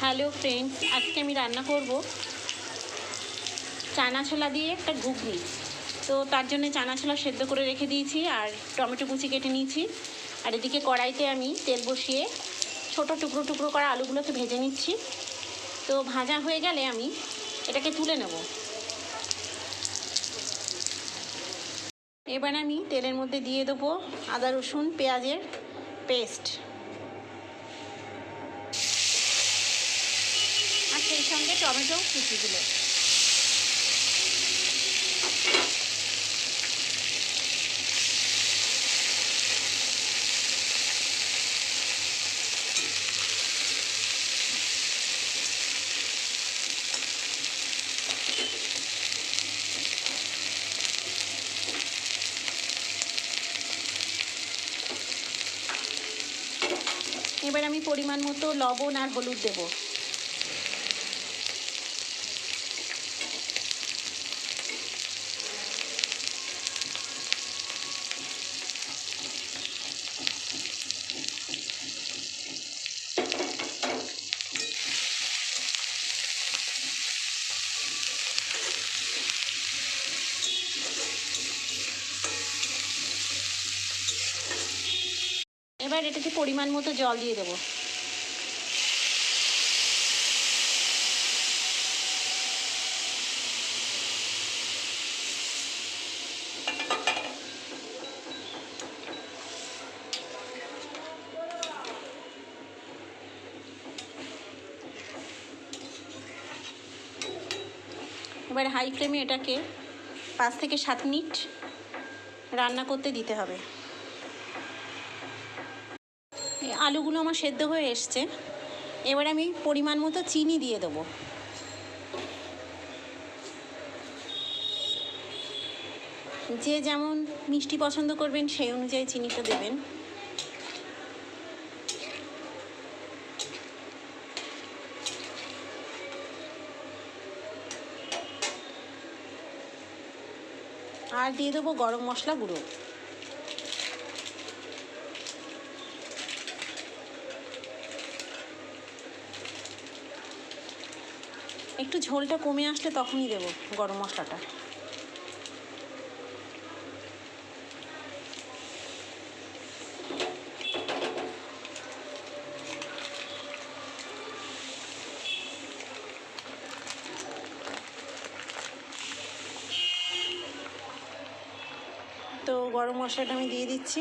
Hello friends, আজকে আমি রান্না করব চানা ছোলা দিয়ে একটা ঘুগনি। তো তার জন্য চানা ছোলা সেদ্ধ করে রেখে দিয়েছি আর টমেটো কুচি কেটে নিয়েছি। আর এদিকে কড়াইতে আমি তেল বসিয়ে ছোট টুকরো টুকরো করা আলুগুলোকে ভেজে নিচ্ছি। তো ভাজা হয়ে গেলে আমি এটাকে তুলে নেব। এবার আমি তেলের মধ্যে দিয়ে দেবো আদা রসুন পেঁয়াজের পেস্ট, আর সেই সঙ্গে টমেটো কুচিগুলো। এবার আমি পরিমাণ মতো লবণ আর হলুদ দেব। এবার এটাতে পরিমাণ মতো জল দিয়ে দেবো। এবার হাই ফ্লেমে এটাকে 5 থেকে 7 মিনিট রান্না করতে দিতে হবে। আলুগুলো আমার সেদ্ধ হয়ে এসছে। এবার আমি পরিমাণ মতো চিনি দিয়ে দেবো। যে যেমন মিষ্টি পছন্দ করবেন সেই অনুযায়ী চিনিটা দেবেন। আর দিয়ে দেবো গরম মশলা গুঁড়ো। একটু ঝোলটা কমে আসলে তখনই দেবো গরম মশলাটা। তো গরম মশলাটা আমি দিয়ে দিচ্ছি।